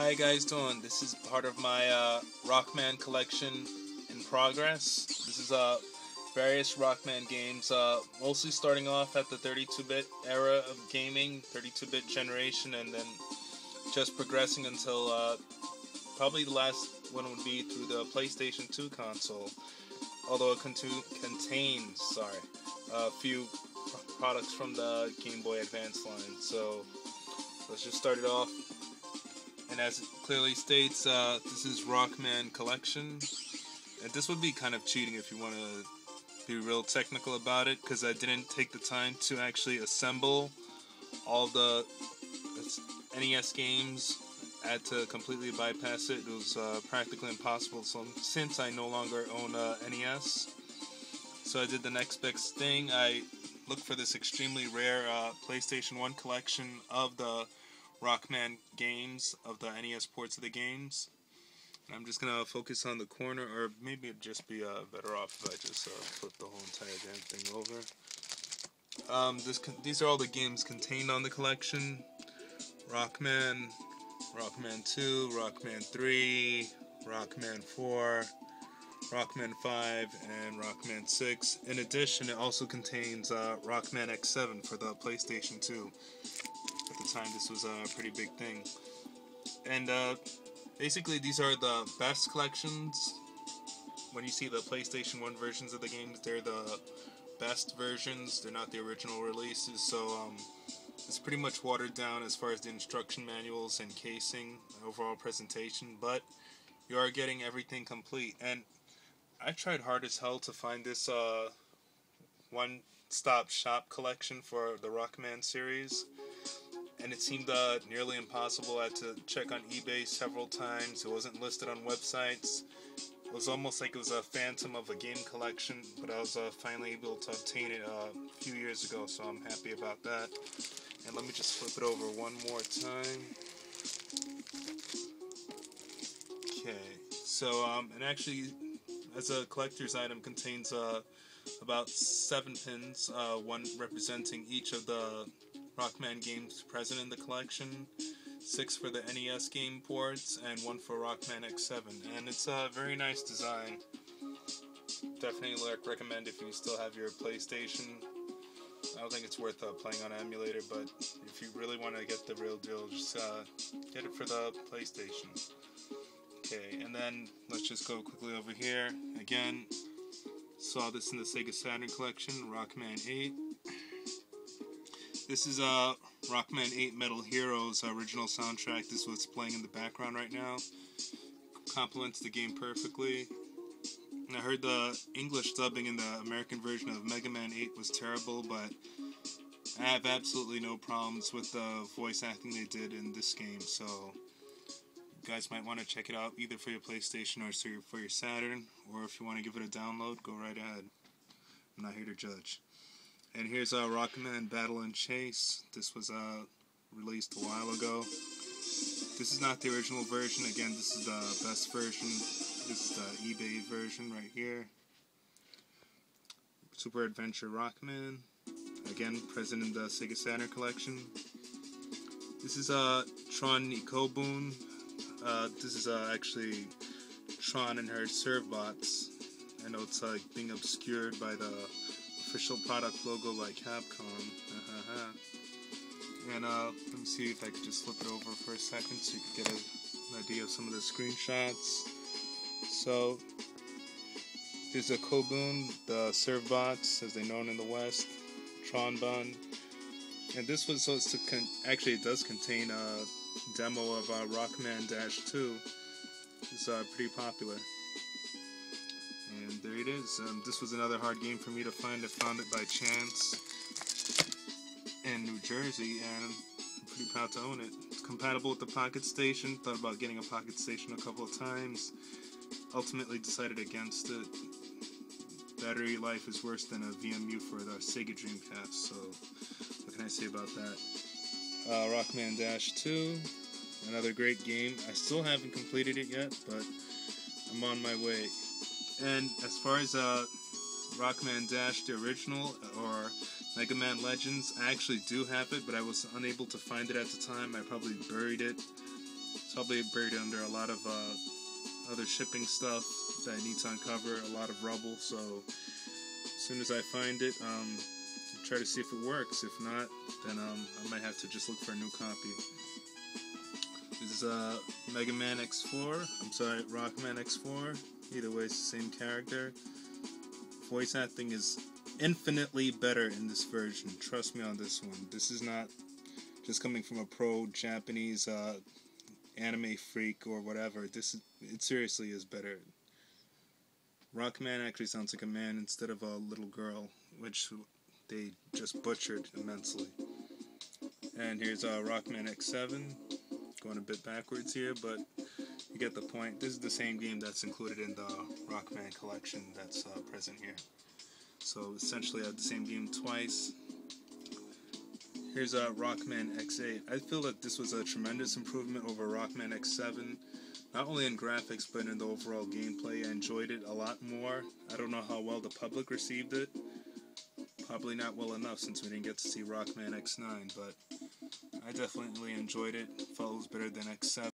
How you guys doing? This is part of my Rockman collection in progress. This is various Rockman games, mostly starting off at the 32-bit era of gaming, 32-bit generation, and then just progressing until probably the last one would be through the PlayStation 2 console. Although it contains a few products from the Game Boy Advance line. So let's just start it off. And as it clearly states, this is Rockman Collection. And this would be kind of cheating if you want to be real technical about it, because I didn't take the time to actually assemble all the NES games. I had to completely bypass it. It was practically impossible since I no longer own a NES. So I did the next best thing. I looked for this extremely rare PlayStation 1 collection of the Rockman games, of the NES ports of the games. And I'm just going to focus on the corner, or maybe it'd just be better off if I just flip the whole entire damn thing over. These are all the games contained on the collection. Rockman, Rockman 2, Rockman 3, Rockman 4, Rockman 5, and Rockman 6. In addition, it also contains Rockman X7 for the PlayStation 2. At the time, this was a pretty big thing. And basically, these are the best collections. When you see the PlayStation 1 versions of the games, they're the best versions. They're not the original releases, so it's pretty much watered down as far as the instruction manuals and casing, overall presentation, but you are getting everything complete. And I tried hard as hell to find this one-stop shop collection for the Rockman series, and it seemed nearly impossible. I had to check on eBay several times. It wasn't listed on websites. It was almost like it was a phantom of a game collection, but I was finally able to obtain it a few years ago, so I'm happy about that. And let me just flip it over one more time. Okay, so and actually, as a collector's item, contains about 7 pins, one representing each of the Rockman games present in the collection, 6 for the NES game ports, and 1 for Rockman X7. And it's a very nice design. Definitely recommend if you still have your PlayStation. I don't think it's worth playing on an emulator, but if you really want to get the real deal, just get it for the PlayStation. Okay, and then let's just go quickly over here. Again, saw this in the Sega Saturn collection, Rockman 8. This is Rockman 8 Metal Heroes original soundtrack. This is what's playing in the background right now. Complements the game perfectly. And I heard the English dubbing in the American version of Mega Man 8 was terrible, but I have absolutely no problems with the voice acting they did in this game, so you guys might want to check it out either for your PlayStation or for your Saturn, or if you want to give it a download, go right ahead. I'm not here to judge. And here's Rockman Battle and Chase. This was released a while ago. This is not the original version. Again, this is the best version. This is the eBay version right here. Super Adventure Rockman. Again, present in the Sega Saturn collection. This is Tron Nikobun. This is actually Tron and her Servbots. I know it's being obscured by the official product logo like Capcom. And let me see if I could just flip it over for a second so you can get an idea of some of the screenshots. So there's a Kobun, the Servbots, as they're known in the West, Tron-Bun, and this was supposed to actually it does contain a demo of Rockman-2. It's pretty popular. And there it is. This was another hard game for me to find. I found it by chance in New Jersey, and I'm pretty proud to own it. It's compatible with the Pocket Station. Thought about getting a Pocket Station a couple of times. Ultimately decided against it. Battery life is worse than a VMU for the Sega Dreamcast, so what can I say about that? Rockman-2, another great game. I still haven't completed it yet, but I'm on my way. And as far as Rockman Dash, the original, or Mega Man Legends, I actually do have it, but I was unable to find it at the time. I probably buried it. It's probably buried under a lot of other shipping stuff that I need to uncover, a lot of rubble, so as soon as I find it, try to see if it works. If not, then I might have to just look for a new copy. This is Mega Man X4. I'm sorry, Rockman X4. Either way, it's the same character. Voice acting is infinitely better in this version. Trust me on this one. This is not just coming from a pro Japanese anime freak or whatever. It seriously is better. Rockman actually sounds like a man instead of a little girl, which they just butchered immensely. And here's Rockman X7. Going a bit backwards here, but you get the point. This is the same game that's included in the Rockman Collection that's present here. So essentially I have the same game twice. Here's Rockman X8. I feel that this was a tremendous improvement over Rockman X7. Not only in graphics, but in the overall gameplay. I enjoyed it a lot more. I don't know how well the public received it. Probably not well enough since we didn't get to see Rockman X9, but I definitely enjoyed it. Felt it was better than X7.